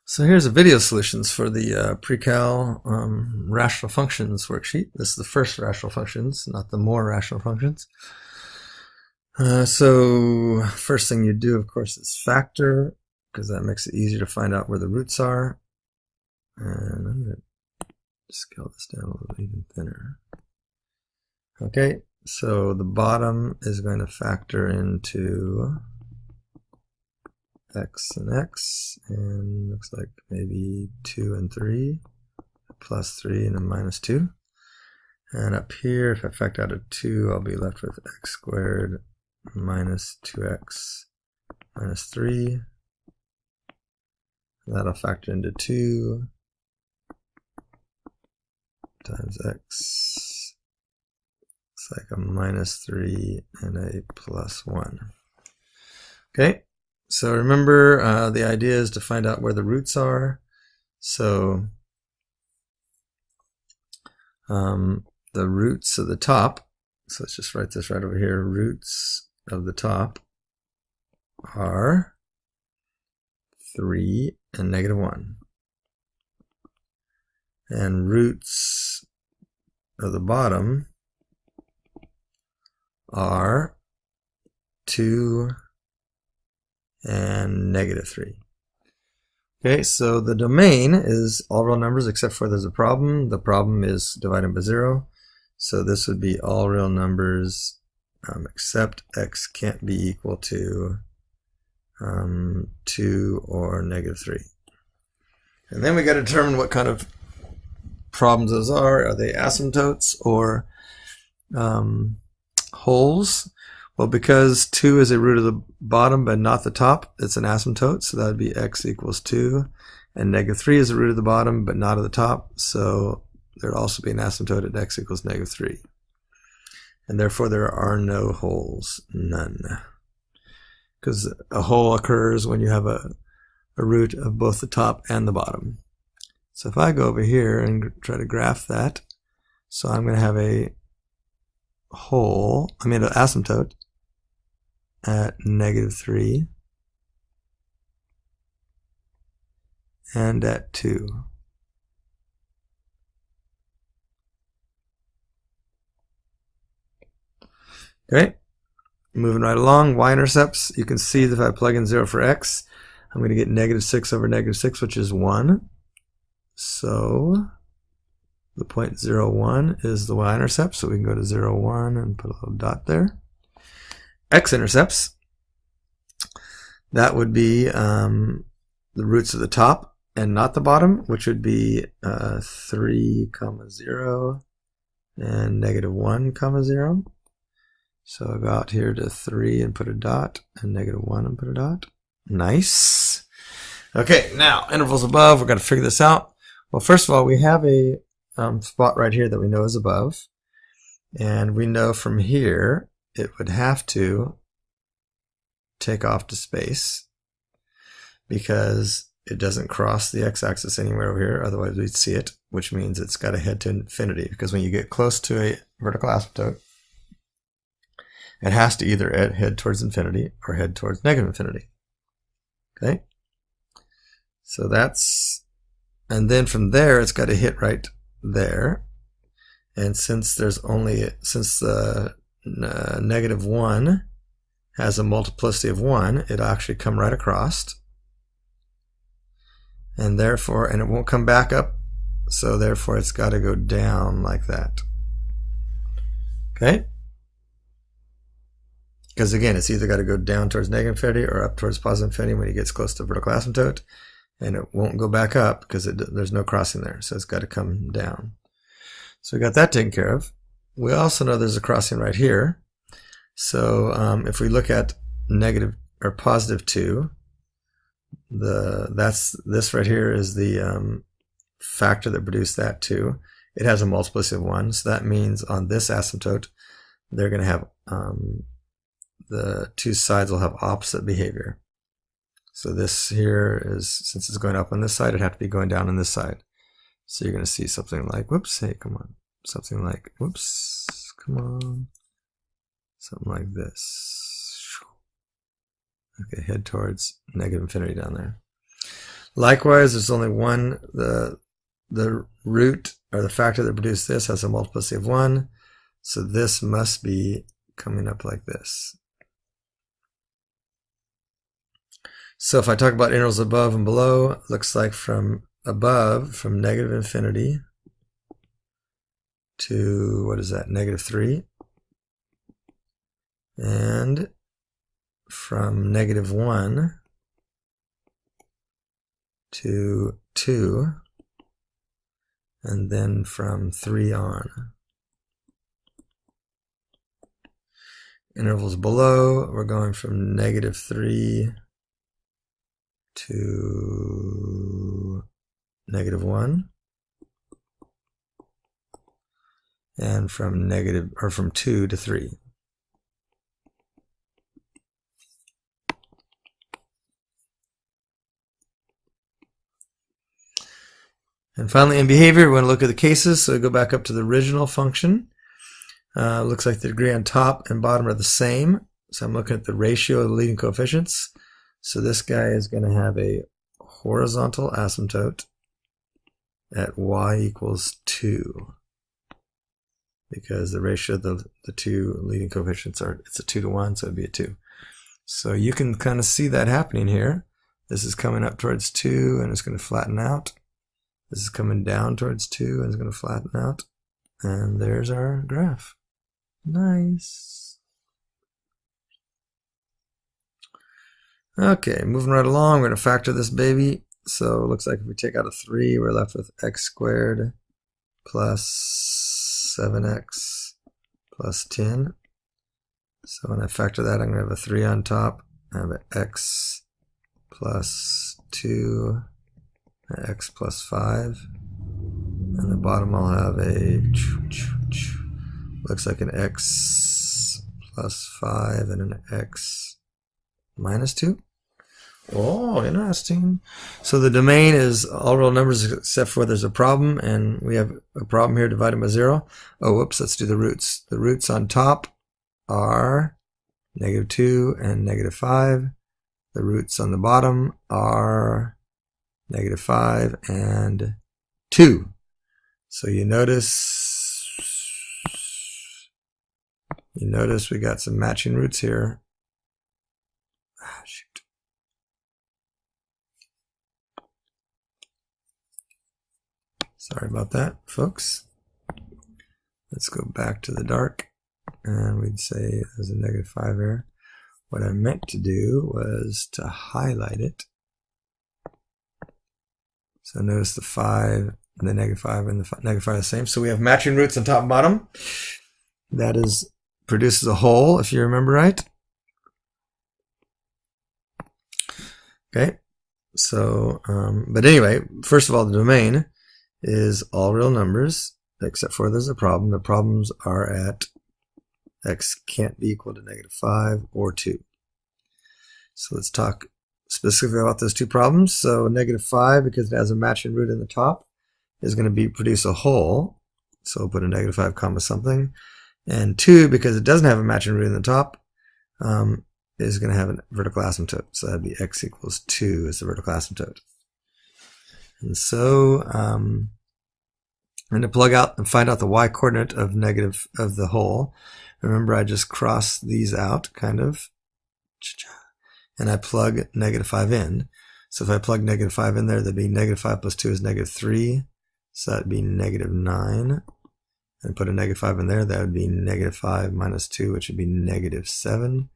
So here's a video solutions for the pre-cal rational functions worksheet. This is the first rational functions, not the more rational functions. So first thing you do, of course, is factor, because that makes it easier to find out where the roots are. And I'm going to scale this down a little bit even thinner. Okay, so the bottom is going to factor into x and x, and looks like maybe 2 and 3, plus 3 and a minus 2. And up here, if I factor out a 2, I'll be left with x squared minus 2x minus 3. That'll factor into 2 times x. It's like a minus 3 and a plus 1. Okay. So remember, the idea is to find out where the roots are. So the roots of the top, so let's just write this right over here, roots of the top are 3 and negative 1. And roots of the bottom are 2 and negative 3. Okay, so the domain is all real numbers except for there's a problem. The problem is divided by 0. So this would be all real numbers except x can't be equal to 2 or negative 3. And then we got to determine what kind of problems those are. Are they asymptotes or wholes? Well, because 2 is a root of the bottom but not the top, it's an asymptote, so that would be x equals 2. And negative 3 is a root of the bottom but not of the top, so there would also be an asymptote at x equals negative 3. And therefore there are no wholes, none. Because a hole occurs when you have a root of both the top and the bottom. So if I go over here and try to graph that, so I'm going to have an asymptote at negative 3 and at 2. Okay, moving right along, y-intercepts, you can see that if I plug in 0 for x, I'm going to get negative 6 over negative 6, which is 1. So the point 0, 1 is the y-intercept, so we can go to 0, 1 and put a little dot there. X-intercepts, that would be the roots of the top and not the bottom, which would be 3, 0 and negative 1, 0. So I'll go out here to 3 and put a dot, and negative 1 and put a dot. Nice. Okay, now intervals above, we're going to figure this out. Well, first of all, we have a spot right here that we know is above, and we know from here it would have to take off to space because it doesn't cross the x-axis anywhere over here, otherwise we'd see it, which means it's got to head to infinity, because when you get close to a vertical asymptote, it has to either head towards infinity or head towards negative infinity. Okay? So that's, and then from there it's got to hit right there. And since the negative 1 has a multiplicity of 1, it'll actually come right across. And therefore, and it won't come back up, so therefore it's got to go down like that. Okay? Because again, it's either got to go down towards negative infinity or up towards positive infinity when it gets close to vertical asymptote, and it won't go back up because there's no crossing there, so it's got to come down. So we got that taken care of. We also know there's a crossing right here. So if we look at negative or positive 2, this right here is the factor that produced that 2. It has a multiplicity of 1, so that means on this asymptote they're going to have the two sides will have opposite behavior. So this here is, since it's going up on this side, it'd have to be going down on this side. So you're going to see something like, whoops, hey, come on. Something like, whoops, come on. Something like this. Okay, head towards negative infinity down there. Likewise, there's only one, the root or the factor that produced this has a multiplicity of 1. So this must be coming up like this. So if I talk about intervals above and below, it looks like from above, from negative infinity to, what is that, negative 3. And from negative 1 to 2. And then from 3 on. Intervals below, we're going from negative 3 to negative 1. And from from 2 to 3. And finally, in behavior, we want to look at the cases. So we go back up to the original function. Looks like the degree on top and bottom are the same. So I'm looking at the ratio of the leading coefficients. So this guy is going to have a horizontal asymptote at y equals 2. Because the ratio of the two leading coefficients it's a 2 to 1, so it'd be a 2. So you can kind of see that happening here. This is coming up towards 2 and it's going to flatten out. This is coming down towards 2 and it's going to flatten out. And there's our graph. Nice. Okay, moving right along, we're going to factor this baby. So it looks like if we take out a 3, we're left with x squared plus 7x plus 10. So when I factor that, I'm going to have a 3 on top. I have an x plus 2. X plus 5, and the bottom I'll have a looks like an x plus 5 and an x minus 2. Oh, interesting. So the domain is all real numbers except for there's a problem, and we have a problem here divided by 0. Oh, whoops, let's do the roots. The roots on top are negative 2 and negative 5. The roots on the bottom are negative 5 and 2. So you notice we got some matching roots here. Ah, shoot. Sorry about that, folks. Let's go back to the dark, and we'd say there's a negative 5 there. What I meant to do was to highlight it. So notice the 5 and the negative 5 and the negative 5 are the same. So we have matching roots on top and bottom. That produces a whole, if you remember right. Okay. So, but anyway, first of all, the domain is all real numbers, except for there's a problem. The problems are at x can't be equal to negative 5 or 2. So let's talk specifically about those two problems. So negative 5, because it has a matching root in the top, is going to produce a whole. So we'll put a negative 5 comma something. And 2, because it doesn't have a matching root in the top, is going to have a vertical asymptote. So that'd be x equals 2 is the vertical asymptote. And so I'm going to plug out and find out the y coordinate of the whole. Remember, I just cross these out, kind of. And I plug negative 5 in. So if I plug negative 5 in there, that'd be negative 5 plus 2 is negative 3. So that'd be negative 9. And put a negative 5 in there, that would be negative 5 minus 2, which would be negative 7.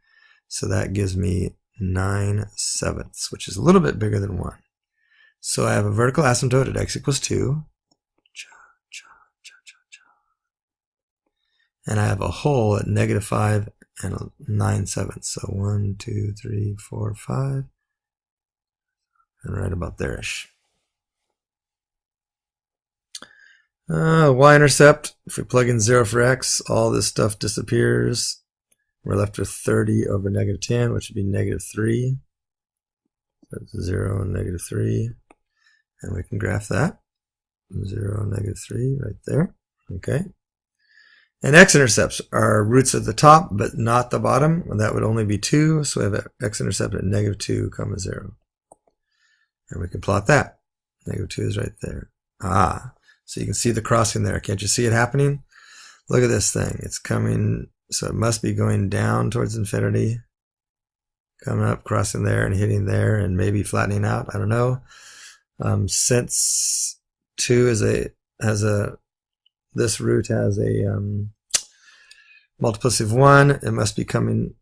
So that gives me 9/7, which is a little bit bigger than 1. So I have a vertical asymptote at x equals 2. And I have a whole at negative 5 and 9/7. So 1, 2, 3, 4, 5. And right about there-ish. Y-intercept, if we plug in 0 for x, all this stuff disappears. We're left with 30 over negative 10, which would be negative 3. That's 0 and negative 3. And we can graph that. 0, negative 3 right there. Okay. And x-intercepts are roots at the top, but not the bottom. And that would only be 2. So we have x-intercept at negative 2, 0. And we can plot that. Negative 2 is right there. So you can see the crossing there. Can't you see it happening? Look at this thing. It's coming, so it must be going down towards infinity, coming up, crossing there, and hitting there, and maybe flattening out. I don't know. Since 2 this root has a multiplicity of 1, it must be coming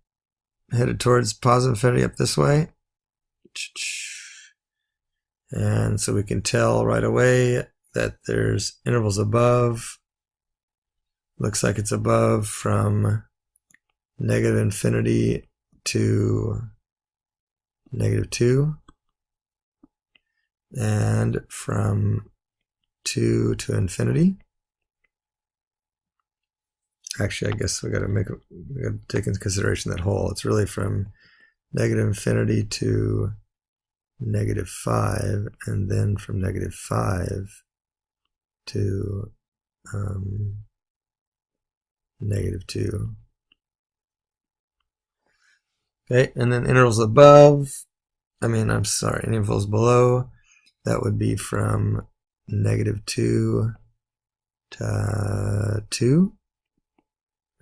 headed towards positive infinity up this way. And so we can tell right away that there's intervals above. Looks like it's above from negative infinity to negative 2, and from 2 to infinity. Actually, I guess we got to take into consideration that whole. It's really from negative infinity to negative 5, and then from negative 5 to negative 2. Okay, and then intervals intervals below, that would be from negative 2 to 2.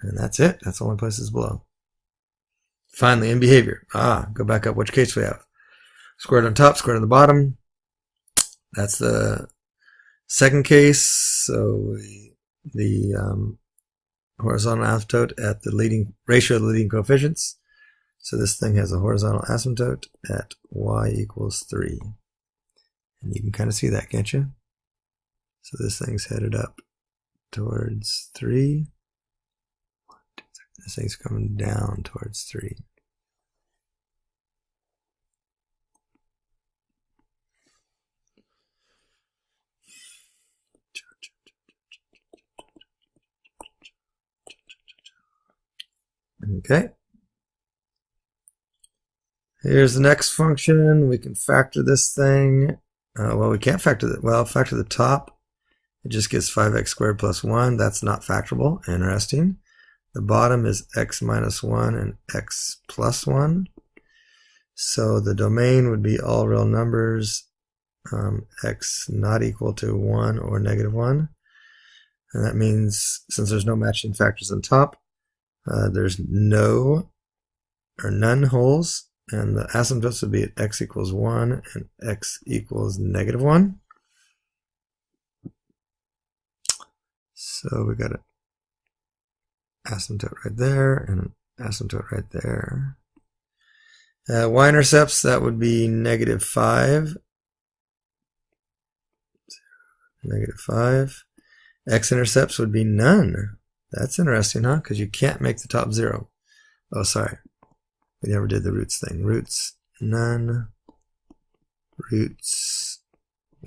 And that's it. That's the only places below. Finally, in behavior. Go back up. Which case we have? Squared on top, squared on the bottom. That's the second case. So the horizontal asymptote at the leading ratio of the leading coefficients. So this thing has a horizontal asymptote at y equals 3. And you can kind of see that, can't you? So this thing's headed up towards 3. This thing's coming down towards 3. Okay. Here's the next function. We can factor this thing. Well, we can't factor that. Well, factor the top. It just gets 5x squared plus 1. That's not factorable. Interesting. The bottom is x minus 1 and x plus 1. So the domain would be all real numbers, x not equal to 1 or negative 1. And that means, since there's no matching factors on top, there's no or none holes, and the asymptotes would be at x equals 1 and x equals negative 1. So we got an asymptote right there and an asymptote right there. Y-intercepts, that would be negative 5. Negative 5. X-intercepts would be none. That's interesting, huh? Because you can't make the top 0. Oh, sorry. We never did the roots thing. Roots, none. Roots,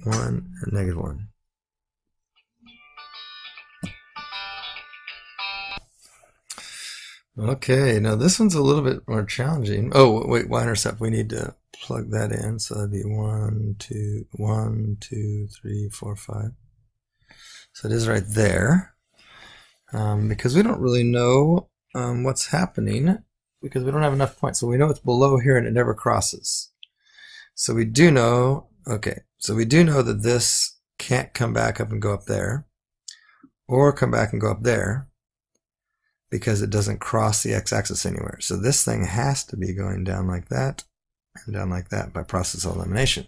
1 and negative 1. Okay, now this one's a little bit more challenging. Oh, wait, y-intercept. We need to plug that in. So that'd be 1, 2, 3, 4, 5. So it is right there. Because we don't really know what's happening, because we don't have enough points. So we know it's below here and it never crosses. So we do know, okay, so we do know that this can't come back up and go up there, or come back and go up there, because it doesn't cross the x-axis anywhere. So this thing has to be going down like that and down like that by process of elimination.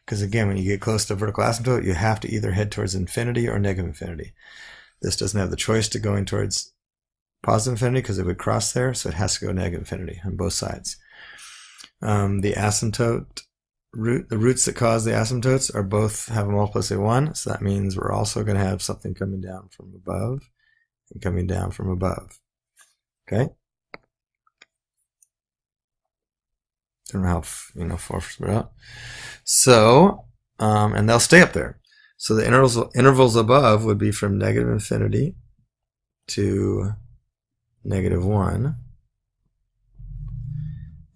Because again, when you get close to vertical asymptote, you have to either head towards infinity or negative infinity. This doesn't have the choice to going towards positive infinity because it would cross there, so it has to go negative infinity on both sides. The asymptote the roots that cause the asymptotes are both have a multiplicity of 1, so that means we're also going to have something coming down from above and coming down from above. Okay? Don't know how far we're out. So, and they'll stay up there. So the intervals above would be from negative infinity to negative 1,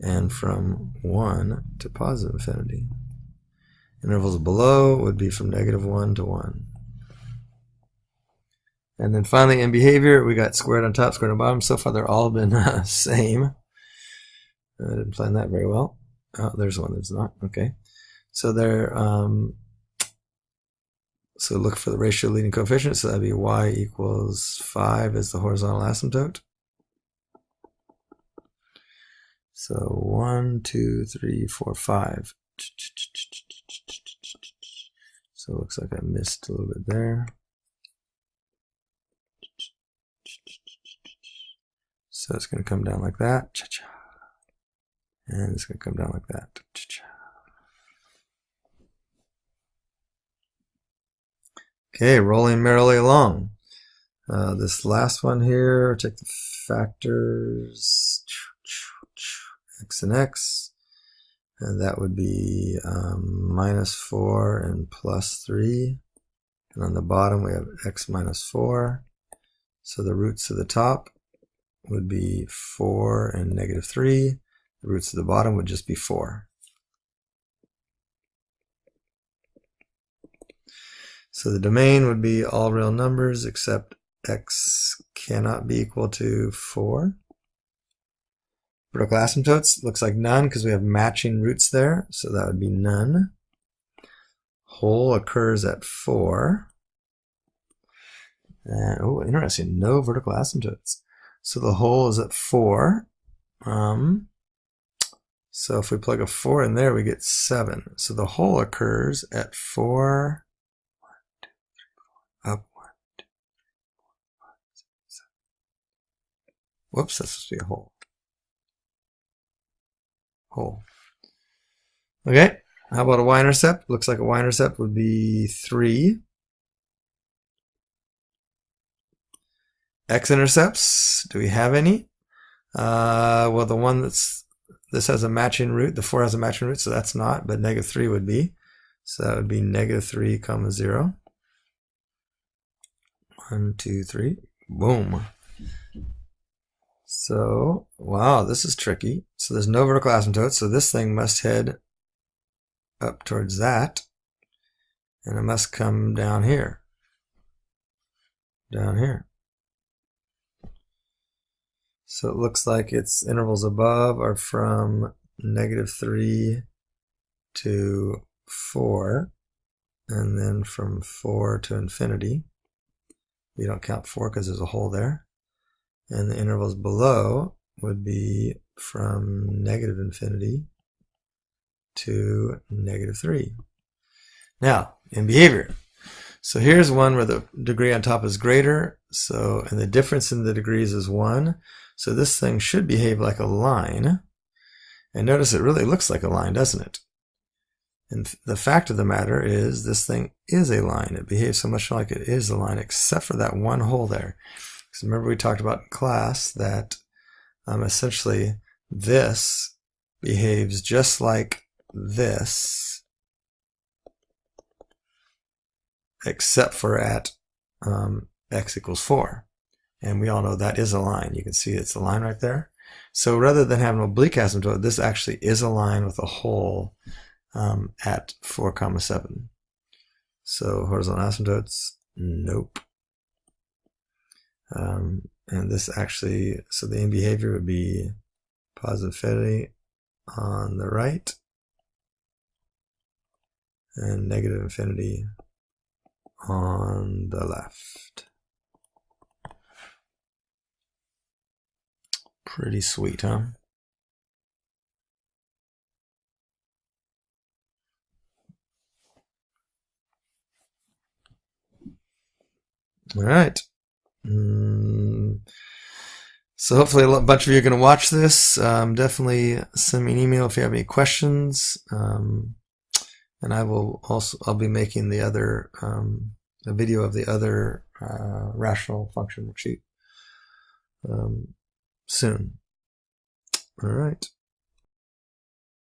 and from 1 to positive infinity. Intervals below would be from negative 1 to 1. And then finally in behavior, we got squared on top, squared on bottom. So far they're all been same. I didn't plan that very well. Oh, there's one that's not. Okay. So they're so look for the ratio of leading coefficients. So that'd be y equals 5 as the horizontal asymptote. So 1, 2, 3, 4, 5. So it looks like I missed a little bit there. So it's going to come down like that. And it's going to come down like that. Okay, rolling merrily along. This last one here, take the factors, x and x, and that would be -4 and +3. And on the bottom we have x minus 4. So the roots of the top would be 4 and -3. The roots of the bottom would just be 4. So the domain would be all real numbers except x cannot be equal to 4. Vertical asymptotes looks like none because we have matching roots there, so that would be none. Whole occurs at 4. And, oh, interesting, no vertical asymptotes. So the whole is at 4. So if we plug a 4 in there, we get 7. So the whole occurs at 4. 1, 2, 3, 4. Up 1, 2, 3, 4, 5, 6, 7. Whoops, that's supposed to be a whole. Whole. Okay, how about a y-intercept? Looks like a y-intercept would be 3. X-intercepts, do we have any? Well, the one this has a matching root, the 4 has a matching root, so that's not, but -3 would be. So that would be -3, 0. 1, 2, 3, boom. So, wow, this is tricky. So there's no vertical asymptote, so this thing must head up towards that, and it must come down here. Down here. So it looks like its intervals above are from -3 to 4, and then from 4 to infinity. We don't count 4 because there's a hole there. And the intervals below would be from -infinity to -3. Now, in behavior. So here's one where the degree on top is greater, so and the difference in the degrees is 1. So this thing should behave like a line. And notice it really looks like a line, doesn't it? And the fact of the matter is this thing is a line. It behaves so much like it is a line, except for that one hole there. So remember we talked about in class that essentially this behaves just like this, except for at x equals 4. And we all know that is a line. You can see it's a line right there. So rather than having an oblique asymptote, this actually is a line with a hole at 4, 7. So horizontal asymptotes, nope. And this actually, so the in behavior would be positive infinity on the right and negative infinity on the left. Pretty sweet, huh? All right. So hopefully a bunch of you are going to watch this. Definitely send me an email if you have any questions. And I'll be making the other, a video of the other rational function worksheet soon. All right.